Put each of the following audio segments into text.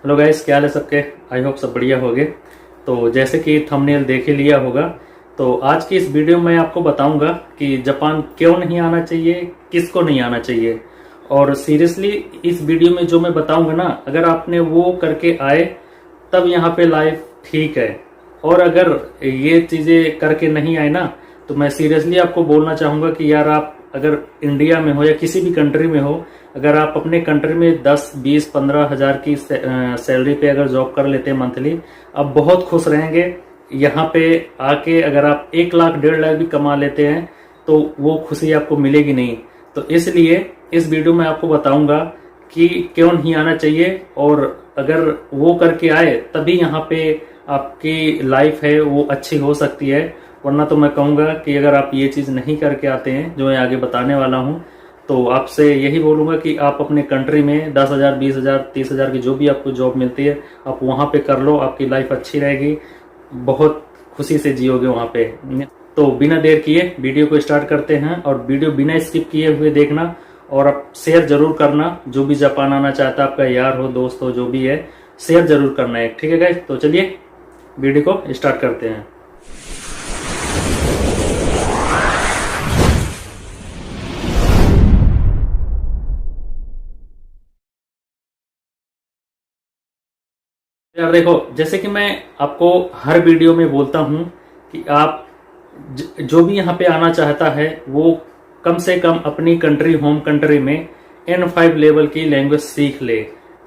Hello guys, क्या हाल है सबके। आई होप सब बढ़िया होगे। तो जैसे कि थंबनेल देख ही लिया होगा, तो आज की इस वीडियो में आपको बताऊंगा कि जापान क्यों नहीं आना चाहिए, किसको नहीं आना चाहिए। और सीरियसली इस वीडियो में जो मैं बताऊंगा ना, अगर आपने वो करके आए तब यहाँ पे लाइफ ठीक है। और अगर ये चीजें करके नहीं आए ना, तो मैं सीरियसली आपको बोलना चाहूंगा कि यार, आप अगर इंडिया में हो या किसी भी कंट्री में हो, अगर आप अपने कंट्री में 10, 20, 15 हजार की सैलरी पे अगर जॉब कर लेते हैं मंथली, आप बहुत खुश रहेंगे। यहाँ पे आके अगर आप 1 लाख 1.5 लाख भी कमा लेते हैं तो वो खुशी आपको मिलेगी नहीं। तो इसलिए इस वीडियो में आपको बताऊंगा कि क्यों नहीं आना चाहिए, और अगर वो करके आए तभी यहाँ पे आपकी लाइफ है वो अच्छी हो सकती है। वरना तो मैं कहूँगा कि अगर आप ये चीज़ नहीं करके आते हैं जो मैं आगे बताने वाला हूँ, तो आपसे यही बोलूँगा कि आप अपने कंट्री में 10,000, 20,000, 30,000 की जो भी आपको जॉब मिलती है, आप वहाँ पे कर लो। आपकी लाइफ अच्छी रहेगी, बहुत खुशी से जियोगे वहाँ पे। तो बिना देर किए वीडियो को स्टार्ट करते हैं, और वीडियो बिना स्किप किए हुए देखना, और आप शेयर जरूर करना। जो भी जापान आना चाहता है, आपका यार हो, दोस्त हो, जो भी है, शेयर जरूर करना है, ठीक है गाइस। तो चलिए वीडियो को स्टार्ट करते हैं। यार देखो, जैसे कि मैं आपको हर वीडियो में बोलता हूं कि आप जो भी यहाँ पे आना चाहता है वो कम से कम अपनी कंट्री, होम कंट्री में N5 लेवल की लैंग्वेज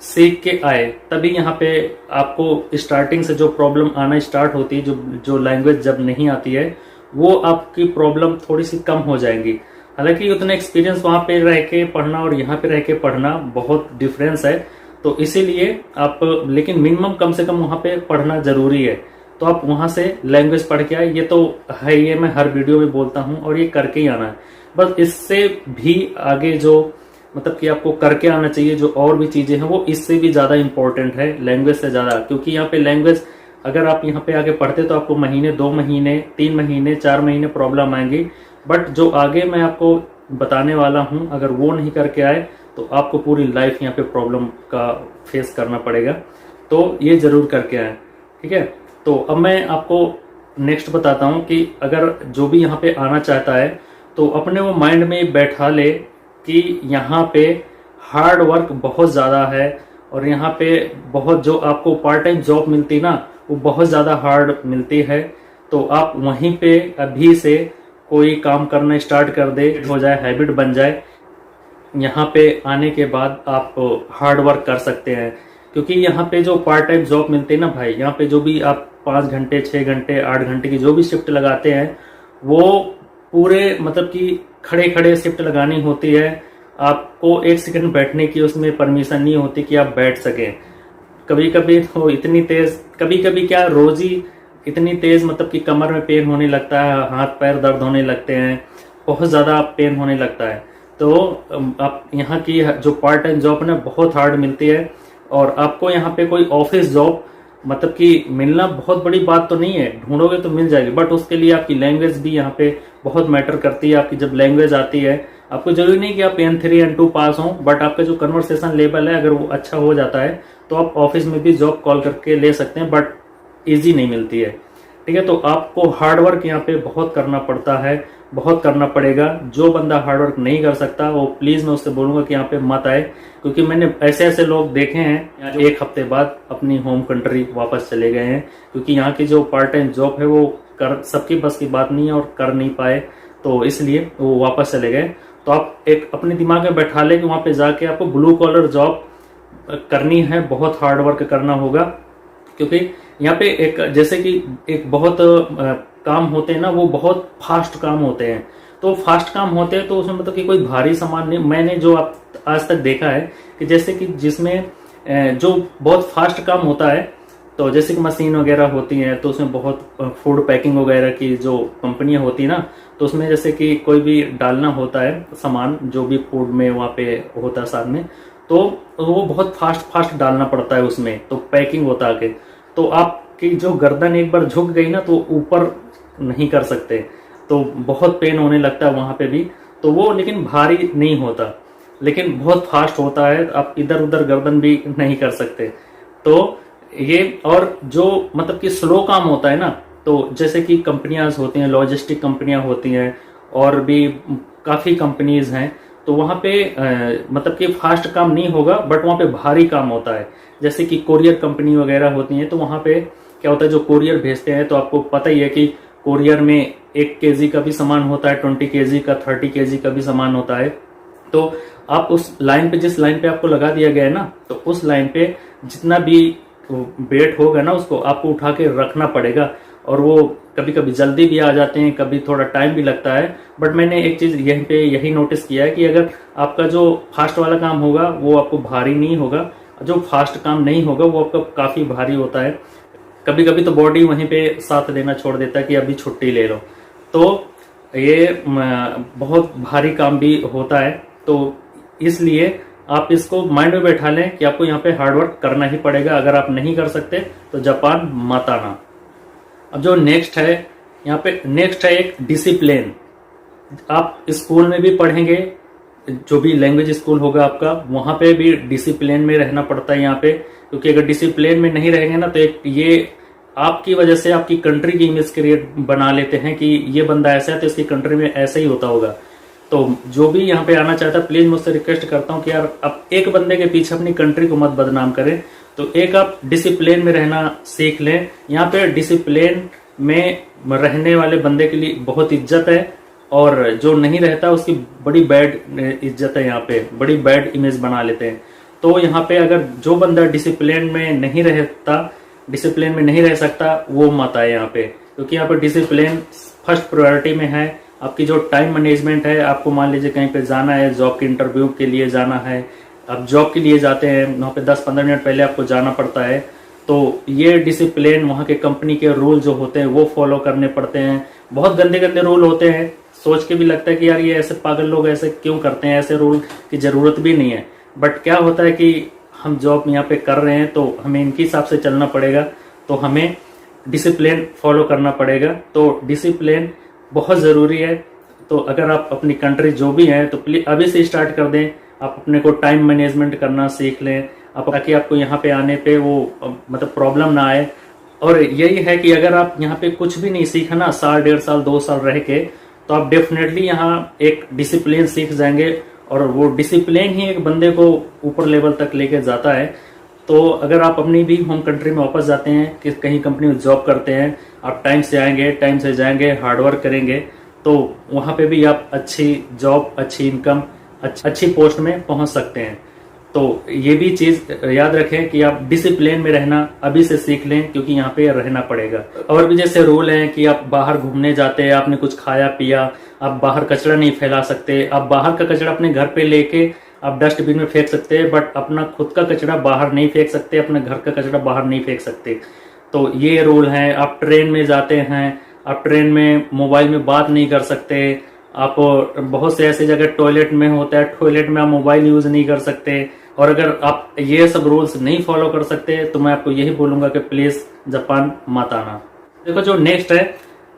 सीख के आए। तभी यहाँ पे आपको स्टार्टिंग से जो प्रॉब्लम आना स्टार्ट होती है, जो लैंग्वेज जब नहीं आती है, वो आपकी प्रॉब्लम थोड़ी सी कम हो जाएंगी। हालांकि उतना एक्सपीरियंस वहां पे रह के पढ़ना और यहाँ पे रह के पढ़ना बहुत डिफरेंस है। तो इसीलिए आप, लेकिन मिनिमम कम से कम वहां पे पढ़ना जरूरी है। तो आप वहां से लैंग्वेज पढ़ के आए, ये तो है, ये मैं हर वीडियो में बोलता हूं, और ये करके ही आना है। बस इससे भी आगे जो मतलब कि आपको करके आना चाहिए, जो और भी चीजें हैं वो इससे भी ज्यादा इंपॉर्टेंट है लैंग्वेज से ज्यादा। क्योंकि यहाँ पे लैंग्वेज अगर आप यहाँ पे आके पढ़ते तो आपको महीने, 2 महीने, 3 महीने, 4 महीने प्रॉब्लम आएंगी। बट जो आगे मैं आपको बताने वाला हूं, अगर वो नहीं करके आए तो आपको पूरी लाइफ यहाँ पे प्रॉब्लम का फेस करना पड़ेगा। तो ये जरूर करके आए, ठीक है। तो अब मैं आपको नेक्स्ट बताता हूँ कि अगर जो भी यहाँ पे आना चाहता है तो अपने वो माइंड में बैठा ले कि यहाँ पे हार्ड वर्क बहुत ज़्यादा है, और यहाँ पे बहुत जो आपको पार्ट टाइम जॉब मिलती ना, वो बहुत ज़्यादा हार्ड मिलती है। तो आप वहीं पे अभी से कोई काम करना स्टार्ट कर दे, हो जाए, हैबिट बन जाए। यहाँ पे आने के बाद आप हार्ड वर्क कर सकते हैं। क्योंकि यहाँ पे जो पार्ट टाइम जॉब मिलते हैं ना भाई, यहाँ पे जो भी आप 5 घंटे, 6 घंटे, 8 घंटे की जो भी शिफ्ट लगाते हैं, वो पूरे मतलब कि खड़े खड़े शिफ्ट लगानी होती है। आपको 1 सेकंड बैठने की उसमें परमिशन नहीं होती कि आप बैठ सकें। कभी कभी तो इतनी तेज, कभी कभी क्या, रोज ही इतनी तेज, मतलब कि कमर में पेन होने लगता है, हाथ पैर दर्द होने लगते हैं, बहुत ज्यादा पेन होने लगता है। तो आप यहाँ की जो पार्ट टाइम जॉब है ना, बहुत हार्ड मिलती है। और आपको यहाँ पे कोई ऑफिस जॉब मतलब कि मिलना बहुत बड़ी बात तो नहीं है, ढूंढोगे तो मिल जाएगी। बट उसके लिए आपकी लैंग्वेज भी यहाँ पे बहुत मैटर करती है। आपकी जब लैंग्वेज आती है, आपको जरूरी नहीं कि आप N3, N2 पास हो, बट आपका जो कन्वर्सेशन लेवल है अगर वो अच्छा हो जाता है तो आप ऑफिस में भी जॉब कॉल करके ले सकते हैं। बट ईजी नहीं मिलती है, ठीक है। तो आपको हार्डवर्क यहाँ पे बहुत करना पड़ता है, बहुत करना पड़ेगा। जो बंदा हार्डवर्क नहीं कर सकता, वो प्लीज मैं उससे बोलूंगा कि यहाँ पे मत आए। क्योंकि मैंने ऐसे ऐसे लोग देखे हैं 1 हफ्ते बाद अपनी होम कंट्री वापस चले गए हैं। क्योंकि यहाँ की जो पार्ट टाइम जॉब है वो कर, सबकी बस की बात नहीं है और कर नहीं पाए, तो इसलिए वो वापस चले गए। तो आप एक अपने दिमाग में बैठा ले कि वहां पे जाके आपको ब्लू कॉलर जॉब करनी है, बहुत हार्ड वर्क करना होगा। क्योंकि यहाँ पे एक, जैसे कि एक बहुत काम होते हैं ना, वो बहुत फास्ट काम होते हैं। तो फास्ट काम होते हैं तो उसमें मतलब कि कोई भारी सामान नहीं। मैंने जो आज तक देखा है कि जैसे कि जिसमें जो बहुत फास्ट काम होता है, तो जैसे कि मशीन वगैरह होती हैं, तो उसमें बहुत फूड पैकिंग वगैरह की जो कंपनियां होती है ना, तो उसमें जैसे कि कोई भी डालना होता है सामान, जो भी फूड में वहाँ पे होता है साथ में, तो वो बहुत फास्ट डालना पड़ता है उसमें, तो पैकिंग होता है आगे। तो आपकी जो गर्दन एक बार झुक गई ना, तो ऊपर नहीं कर सकते, तो बहुत पेन होने लगता है वहां पे भी। तो वो लेकिन भारी नहीं होता, लेकिन बहुत फास्ट होता है, आप इधर उधर गर्दन भी नहीं कर सकते। तो ये और जो मतलब कि स्लो काम होता है ना, तो जैसे कि कंपनियां होती हैं, लॉजिस्टिक कंपनियां होती हैं और भी काफ़ी कंपनीज हैं, तो वहाँ पे मतलब कि फास्ट काम नहीं होगा, बट वहाँ पे भारी काम होता है। जैसे कि कोरियर कंपनी वगैरह होती हैं, तो वहाँ पे क्या होता है, जो कोरियर भेजते हैं, तो आपको पता ही है कि कोरियर में 1 kg का भी सामान होता है, 20 kg का, 30 kg का भी सामान होता है। तो आप उस लाइन पे, जिस लाइन पे आपको लगा दिया गया है ना, तो उस लाइन पे जितना भी वेट होगा ना, उसको आपको उठा के रखना पड़ेगा। और वो कभी कभी जल्दी भी आ जाते हैं, कभी थोड़ा टाइम भी लगता है। बट मैंने एक चीज यहीं पे यही नोटिस किया है कि अगर आपका जो फास्ट वाला काम होगा वो आपको भारी नहीं होगा, जो फास्ट काम नहीं होगा वो आपका काफी भारी होता है। कभी कभी तो बॉडी वहीं पे साथ देना छोड़ देता है कि अभी छुट्टी ले लो। तो ये बहुत भारी काम भी होता है। तो इसलिए आप इसको माइंड में बैठा लें कि आपको यहाँ पे हार्डवर्क करना ही पड़ेगा। अगर आप नहीं कर सकते तो जापान मत आना। अब जो नेक्स्ट है, यहाँ पे नेक्स्ट है एक डिसिप्लिन। आप स्कूल में भी पढ़ेंगे, जो भी लैंग्वेज स्कूल होगा आपका, वहां पे भी डिसिप्लिन में रहना पड़ता है यहाँ पे। क्योंकि अगर डिसिप्लिन में नहीं रहेंगे ना, तो एक ये आपकी वजह से आपकी कंट्री की इमेज क्रिएट बना लेते हैं कि ये बंदा ऐसा है तो इसकी कंट्री में ऐसा ही होता होगा। तो जो भी यहाँ पे आना चाहता है, प्लीज मुझसे रिक्वेस्ट करता हूँ कि यार आप एक बंदे के पीछे अपनी कंट्री को मत बदनाम करें। तो एक आप डिसिप्लिन में रहना सीख लें। यहाँ पे डिसिप्लिन में रहने वाले बंदे के लिए बहुत इज्जत है, और जो नहीं रहता उसकी बड़ी बैड इज्जत है, यहाँ पे बड़ी बैड इमेज बना लेते हैं। तो यहाँ पे अगर जो बंदा डिसिप्लिन में नहीं रहता, डिसिप्लिन में नहीं रह सकता, वो मत आए यहाँ पे। क्योंकि यहाँ पे डिसिप्लिन फर्स्ट प्रायोरिटी में है। आपकी जो टाइम मैनेजमेंट है, आपको मान लीजिए कहीं पे जाना है, जॉब के इंटरव्यू के लिए जाना है, आप जॉब के लिए जाते हैं, वहाँ पे 10-15 मिनट पहले आपको जाना पड़ता है। तो ये डिसिप्लिन, वहाँ के कंपनी के रूल जो होते हैं वो फॉलो करने पड़ते हैं। बहुत गंदे गंदे रूल होते हैं, सोच के भी लगता है कि यार ये ऐसे पागल लोग ऐसे क्यों करते हैं, ऐसे रूल की जरूरत भी नहीं है। बट क्या होता है कि हम जॉब यहाँ पे कर रहे हैं, तो हमें इनके हिसाब से चलना पड़ेगा, तो हमें डिसिप्लिन फॉलो करना पड़ेगा। तो डिसिप्लिन बहुत ज़रूरी है। तो अगर आप अपनी कंट्री जो भी है, तो प्लीज अभी से स्टार्ट कर दें। आप अपने को टाइम मैनेजमेंट करना सीख लें, ताकि आपको यहाँ पे आने पे वो मतलब प्रॉब्लम ना आए। और यही है कि अगर आप यहाँ पे कुछ भी नहीं सीखा ना, साल, 1.5 साल, 2 साल रह के, तो आप डेफिनेटली यहाँ एक डिसिप्लिन सीख जाएंगे। और वो डिसिप्लिन ही एक बंदे को ऊपर लेवल तक लेके जाता है। तो अगर आप अपनी भी होम कंट्री में वापस जाते हैं, कि कहीं कंपनी में जॉब करते हैं, आप टाइम से आएंगे, टाइम से जाएंगे, हार्डवर्क करेंगे, तो वहां पे भी आप अच्छी जॉब, अच्छी इनकम, अच्छी पोस्ट में पहुंच सकते हैं। तो ये भी चीज याद रखें कि आप डिसिप्लिन में रहना अभी से सीख लें, क्योंकि यहाँ पे रहना पड़ेगा। और भी जैसे रूल हैं कि आप बाहर घूमने जाते हैं, आपने कुछ खाया पिया, आप बाहर कचरा नहीं फैला सकते। आप बाहर का कचरा अपने घर पे लेके आप डस्टबिन में फेंक सकते हैं, बट अपना खुद का कचरा बाहर नहीं फेंक सकते, अपने घर का कचरा बाहर नहीं फेंक सकते। तो ये रूल हैं। आप ट्रेन में जाते हैं, आप ट्रेन में मोबाइल में बात नहीं कर सकते। आप बहुत से ऐसे जगह टॉयलेट में होता है, टॉयलेट में आप मोबाइल यूज नहीं कर सकते। और अगर आप ये सब रूल्स नहीं फॉलो कर सकते, तो मैं आपको यही बोलूंगा कि प्लीज जापान मत आना। देखो जो नेक्स्ट है,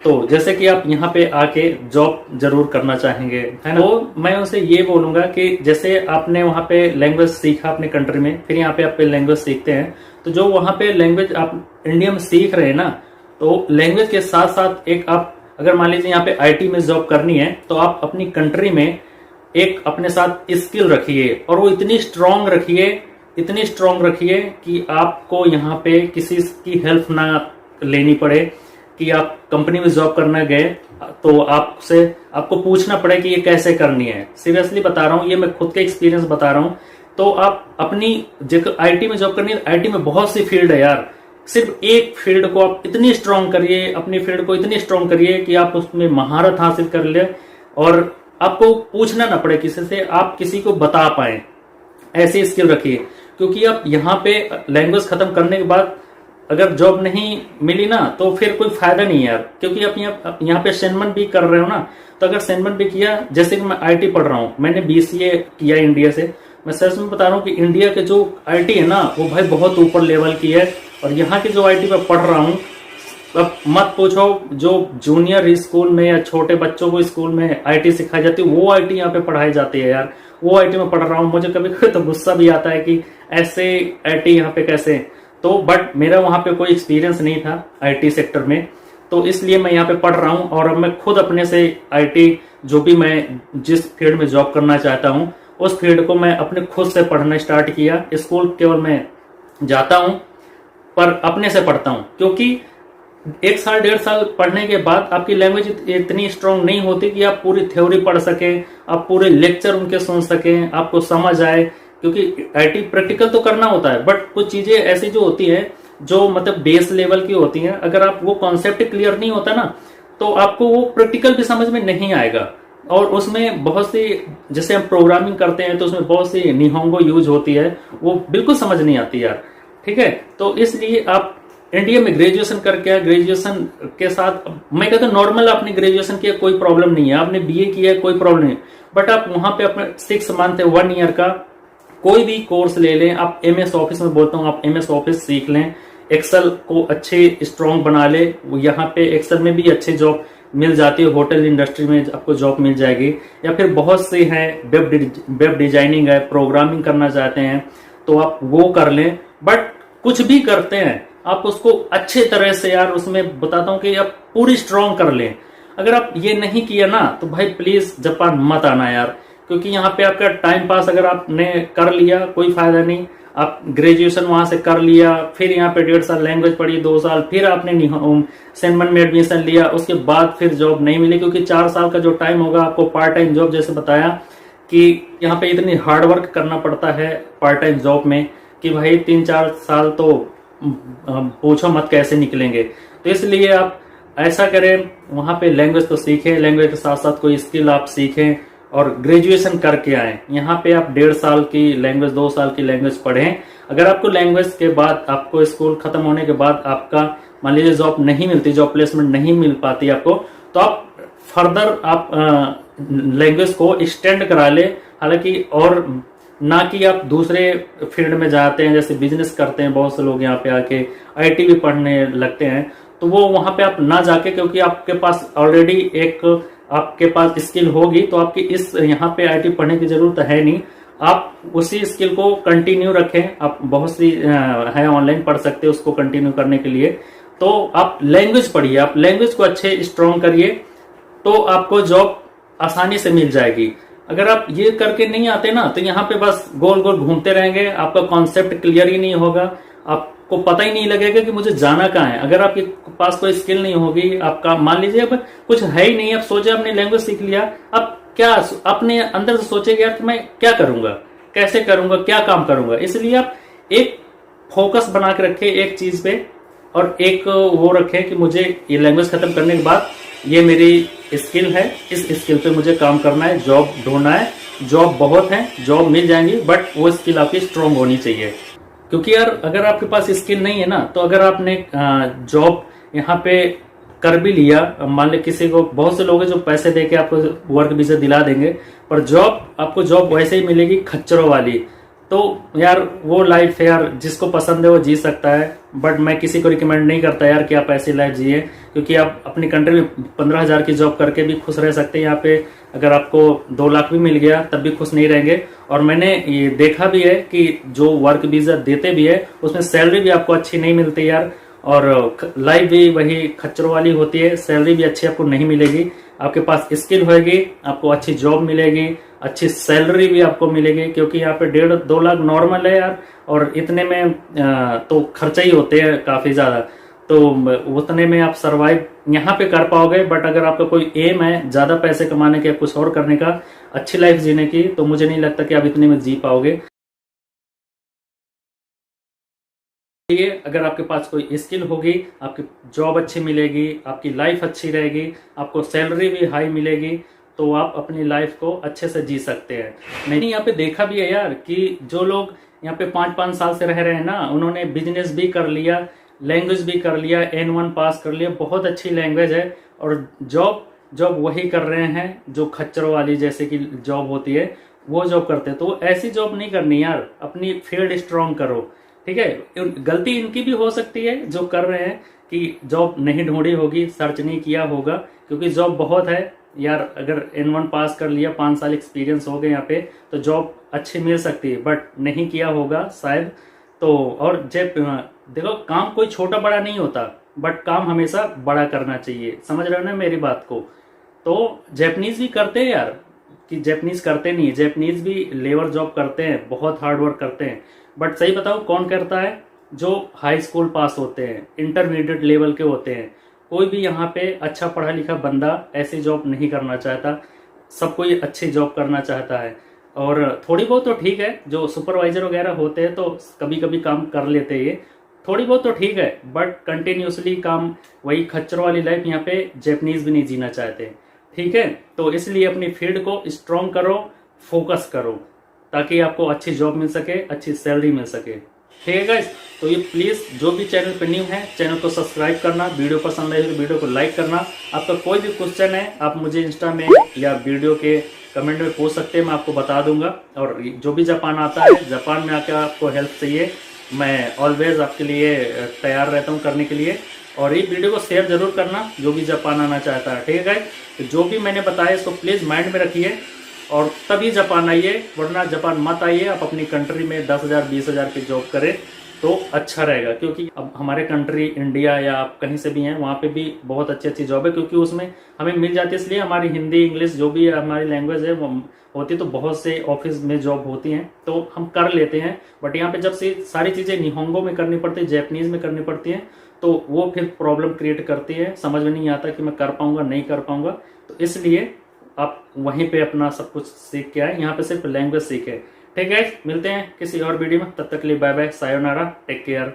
तो जैसे कि आप यहाँ पे आके जॉब जरूर करना चाहेंगे, है ना, तो मैं उनसे ये बोलूंगा कि जैसे आपने वहाँ पे लैंग्वेज सीखा अपने कंट्री में, फिर यहाँ पे आप लैंग्वेज सीखते हैं, तो जो वहाँ पे लैंग्वेज आप इंडिया में सीख रहे हैं ना, तो लैंग्वेज के साथ साथ एक आप अगर मान लीजिए यहाँ पे आईटी में जॉब करनी है, तो आप अपनी कंट्री में एक अपने साथ स्किल रखिए, और वो इतनी स्ट्रांग रखिए कि आपको यहाँ पे किसी की हेल्प ना लेनी पड़े। कि आप कंपनी में जॉब करने गए तो आपको पूछना पड़े कि ये कैसे करनी है। सीरियसली बता रहा हूँ, ये मैं खुद के एक्सपीरियंस बता रहा हूँ। तो आप अपनी आईटी में जॉब करनी है, आईटी में बहुत सी फील्ड है यार, सिर्फ एक फील्ड को आप इतनी स्ट्रांग करिए, अपनी फील्ड को इतनी स्ट्रांग करिए कि आप उसमें महारत हासिल कर ले, और आपको पूछना ना पड़े किसी से, आप किसी को बता पाए, ऐसी स्किल रखिए। क्योंकि आप यहाँ पे लैंग्वेज खत्म करने के बाद अगर जॉब नहीं मिली ना, तो फिर कोई फायदा नहीं है यार। क्योंकि आप यहाँ पे सेनमन भी कर रहे हो ना, तो अगर सेनमन भी किया, जैसे कि मैं आईटी पढ़ रहा हूँ, मैंने बीसीए किया इंडिया से, मैं सच में बता रहा हूँ कि इंडिया के जो आईटी है ना, वो भाई बहुत ऊपर लेवल की है। और यहाँ की जो आईटी में पढ़ रहा हूँ, अब मत पूछो, जो जूनियर स्कूल में या छोटे बच्चों को स्कूल में आईटी सिखाई जाती है, वो आईटी यहाँ पे पढ़ाई जाती है यार। वो आईटी में पढ़ रहा हूँ, मुझे कभी कभी तो गुस्सा भी आता है कि ऐसे आईटी यहाँ पे कैसे। तो बट मेरा वहां पे कोई एक्सपीरियंस नहीं था आईटी सेक्टर में, तो इसलिए मैं यहाँ पे पढ़ रहा हूँ। और अब मैं खुद अपने से आईटी, जो भी मैं जिस फील्ड में जॉब करना चाहता हूँ उस फील्ड को मैं अपने खुद से पढ़ना स्टार्ट किया। स्कूल केवल मैं जाता हूँ पर अपने से पढ़ता हूँ, क्योंकि 1 साल 1.5 साल पढ़ने के बाद आपकी लैंग्वेज इतनी स्ट्रांग नहीं होती कि आप पूरी थ्योरी पढ़ सकें, आप पूरे लेक्चर उनके सुन सकें, आपको समझ आए। क्योंकि आईटी प्रैक्टिकल तो करना होता है, बट कुछ चीजें ऐसी जो होती है जो मतलब बेस लेवल की होती हैं, अगर आप वो कॉन्सेप्ट क्लियर नहीं होता ना तो आपको वो प्रैक्टिकल भी समझ में नहीं आएगा। और उसमें बहुत सी, जैसे हम प्रोग्रामिंग करते हैं तो उसमें बहुत सी निहोंगो यूज होती है, वो बिल्कुल समझ नहीं आती यार। ठीक है, तो इसलिए आप इंडिया में ग्रेजुएशन करके, ग्रेजुएशन के साथ मैं कहता हूँ नॉर्मल आपने ग्रेजुएशन किया कोई प्रॉब्लम नहीं है, आपने बीए किया कोई प्रॉब्लम नहीं, बट आप वहां पे अपने 6 मंथ 1 ईयर का कोई भी कोर्स ले लें। आप एमएस ऑफिस में बोलता हूँ, आप एमएस ऑफिस सीख लें, एक्सेल को अच्छे स्ट्रॉन्ग बना ले। यहाँ पे एक्सेल में भी अच्छी जॉब मिल जाती है, होटल इंडस्ट्री में आपको जॉब मिल जाएगी। या फिर बहुत से हैं, वेब डिजाइनिंग है, प्रोग्रामिंग करना चाहते हैं तो आप वो कर लें। बट कुछ भी करते हैं आप उसको अच्छे तरह से, यार उसमें बताता हूँ कि आप पूरी स्ट्रॉन्ग कर लें। अगर आप ये नहीं किया ना तो भाई प्लीज जापान मत आना यार, क्योंकि यहाँ पे आपका टाइम पास अगर आपने कर लिया कोई फायदा नहीं। आप ग्रेजुएशन वहां से कर लिया, फिर यहाँ पे 1.5 साल लैंग्वेज पढ़ी, 2 साल, फिर आपने सेनमन में एडमिशन लिया, उसके बाद फिर जॉब नहीं मिली, क्योंकि 4 साल का जो टाइम होगा आपको पार्ट टाइम जॉब, जैसे बताया कि यहाँ पे इतनी हार्ड वर्क करना पड़ता है पार्ट टाइम जॉब में कि भाई 3-4 साल तो पूछो मत कैसे निकलेंगे। तो इसलिए आप ऐसा करें, वहां पे लैंग्वेज तो सीखें, लैंग्वेज के साथ साथ कोई स्किल आप सीखें और ग्रेजुएशन करके आए। यहाँ पे आप 1.5 साल की लैंग्वेज, 2 साल की लैंग्वेज पढ़ें। अगर आपको लैंग्वेज के बाद, आपको स्कूल खत्म होने के बाद आपका मान लीजिए जॉब नहीं मिलती, जॉब प्लेसमेंट नहीं मिल पाती आपको, तो आप फर्दर आप लैंग्वेज को एक्सटेंड करा ले। हालांकि और ना कि आप दूसरे फील्ड में जाते हैं, जैसे बिजनेस करते हैं बहुत से लोग यहाँ पे आके आईटी भी पढ़ने लगते हैं, तो वो वहां पे आप ना जाके, क्योंकि आपके पास ऑलरेडी एक आपके पास स्किल होगी तो आपकी इस यहाँ पे आईटी पढ़ने की जरूरत है नहीं। आप उसी स्किल को कंटिन्यू रखें। आप बहुत सी है ऑनलाइन पढ़ सकते हैं उसको कंटिन्यू करने के लिए। तो आप लैंग्वेज पढ़िए, आप लैंग्वेज को अच्छे स्ट्रॉन्ग करिए तो आपको जॉब आसानी से मिल जाएगी। अगर आप ये करके नहीं आते ना तो यहाँ पे बस गोल गोल घूमते रहेंगे, आपका कॉन्सेप्ट क्लियर ही नहीं होगा, आपको पता ही नहीं लगेगा कि मुझे जाना कहाँ है। अगर आपके पास कोई स्किल नहीं होगी, आपका मान लीजिए अब कुछ है ही नहीं, आप सोचे आपने लैंग्वेज सीख लिया, अब क्या अपने अंदर से सोचेगा यार कि मैं क्या करूंगा, कैसे करूंगा, क्या काम करूंगा। इसलिए आप एक फोकस बना के रखे एक चीज पे, और एक वो रखे कि मुझे ये लैंग्वेज खत्म करने के बाद ये मेरी स्किल है, इस स्किल पे मुझे काम करना है, जॉब ढूंढना है। जॉब बहुत है, जॉब मिल जाएंगी, बट वो स्किल आपकी स्ट्रांग होनी चाहिए। क्योंकि यार अगर आपके पास स्किल नहीं है ना, तो अगर आपने जॉब यहाँ पे कर भी लिया, मान ली किसी को, बहुत से लोग हैं जो पैसे देके आपको वर्क वीजा दिला देंगे, पर जॉब आपको जॉब वैसे ही मिलेगी खच्चरों वाली। तो यार वो लाइफ है यार, जिसको पसंद है वो जी सकता है, बट मैं किसी को रिकमेंड नहीं करता यार कि आप ऐसी लाइफ जिए, क्योंकि आप अपनी कंट्री में 15,000 की जॉब करके भी खुश रह सकते हैं। यहाँ पे अगर आपको 2 लाख भी मिल गया तब भी खुश नहीं रहेंगे। और मैंने ये देखा भी है कि जो वर्क वीजा देते भी है उसमें सैलरी भी आपको अच्छी नहीं मिलती यार, और लाइफ भी वही खच्चरों वाली होती है, सैलरी भी अच्छी आपको नहीं मिलेगी। आपके पास स्किल होगी, आपको अच्छी जॉब मिलेगी, अच्छी सैलरी भी आपको मिलेगी, क्योंकि यहाँ पे 1.5-2 लाख नॉर्मल है यार, और इतने में तो खर्चा ही होते हैं काफी ज्यादा, तो उतने में आप सरवाइव यहाँ पे कर पाओगे। बट अगर आपका कोई एम है ज्यादा पैसे कमाने के, कुछ और करने का, अच्छी लाइफ जीने की, तो मुझे नहीं लगता कि आप इतने में जी पाओगे। अगर आपके पास कोई स्किल होगी, आपकी जॉब अच्छी मिलेगी, आपकी लाइफ अच्छी रहेगी, आपको सैलरी भी हाई मिलेगी, तो आप अपनी लाइफ को अच्छे से जी सकते हैं। मैंने यहाँ पे देखा भी है यार कि जो लोग यहाँ पे 5-5 साल से रह रहे हैं ना, उन्होंने बिजनेस भी कर लिया, लैंग्वेज भी कर लिया, N1 पास कर लिया, बहुत अच्छी लैंग्वेज है, और जॉब वही कर रहे हैं जो खच्चरों वाली जैसे कि जॉब होती है वो जॉब करते हैं। तो ऐसी जॉब नहीं करनी यार, अपनी फील्ड स्ट्रांग करो। ठीक है, गलती इनकी भी हो सकती है जो कर रहे हैं कि जॉब नहीं ढूंढी होगी, सर्च नहीं किया होगा, क्योंकि जॉब बहुत है यार। अगर N1 पास कर लिया, 5 साल एक्सपीरियंस हो गए यहाँ पे, तो जॉब अच्छी मिल सकती है, बट नहीं किया होगा शायद। तो और जब देखो काम कोई छोटा बड़ा नहीं होता, बट काम हमेशा बड़ा करना चाहिए, समझ रहे हो ना मेरी बात को। तो जैपनीज भी करते हैं यार, कि जैपनीज करते नहीं, जैपनीज भी लेबर जॉब करते हैं, बहुत हार्ड वर्क करते हैं। बट सही बताओ कौन करता है? जो हाई स्कूल पास होते हैं, इंटरमीडिएट लेवल के होते हैं। कोई भी यहाँ पे अच्छा पढ़ा लिखा बंदा ऐसी जॉब नहीं करना चाहता, सब कोई अच्छी जॉब करना चाहता है। और थोड़ी बहुत तो ठीक है, जो सुपरवाइजर वगैरह होते हैं तो कभी कभी काम कर लेते हैं, ये थोड़ी बहुत तो ठीक है, बट कंटिन्यूसली काम, वही खच्चरों वाली लाइफ यहाँ पे जैपनीज भी नहीं जीना चाहते। ठीक है, तो इसलिए अपनी फील्ड को स्ट्रॉन्ग करो, फोकस करो, ताकि आपको अच्छी जॉब मिल सके, अच्छी सैलरी मिल सके। ठीक है गाइस, तो ये प्लीज जो भी चैनल पे न्यू है, चैनल को सब्सक्राइब करना, वीडियो पसंद आए तो वीडियो को लाइक करना। आपका कोई भी क्वेश्चन है आप मुझे इंस्टा में या वीडियो के कमेंट में पूछ सकते हैं, मैं आपको बता दूंगा। और जो भी जापान आता है, जापान में आकर आपको हेल्प चाहिए, मैं ऑलवेज आपके लिए तैयार रहता हूँ करने के लिए। और ये वीडियो को शेयर जरूर करना जो भी जापान आना चाहता है। ठीक है गाइस, तो जो भी मैंने बताया इसको प्लीज़ माइंड में रखिए और तभी जापान आइए, वरना जापान मत आइए। आप अपनी कंट्री में 10,000 20,000 की जॉब करें तो अच्छा रहेगा, क्योंकि अब हमारे कंट्री इंडिया या आप कहीं से भी हैं वहाँ पे भी बहुत अच्छी अच्छी जॉब है, क्योंकि उसमें हमें मिल जाती है। इसलिए हमारी हिंदी इंग्लिश जो भी हमारी लैंग्वेज है वो होती है, तो बहुत से ऑफिस में जॉब होती हैं तो हम कर लेते हैं। बट यहाँ पे जब से सारी चीज़ें निहोंगो में करनी पड़ती है, जैपनीज में करनी पड़ती हैं, तो वो फिर प्रॉब्लम क्रिएट करती है, समझ में नहीं आता कि मैं कर पाऊंगा नहीं कर पाऊंगा। तो इसलिए आप वहीं पे अपना सब कुछ सीख के आए, यहाँ पे सिर्फ लैंग्वेज सीखे। ठीक है, मिलते हैं किसी और वीडियो में, तब तक के लिए bye bye, sayonara, take care.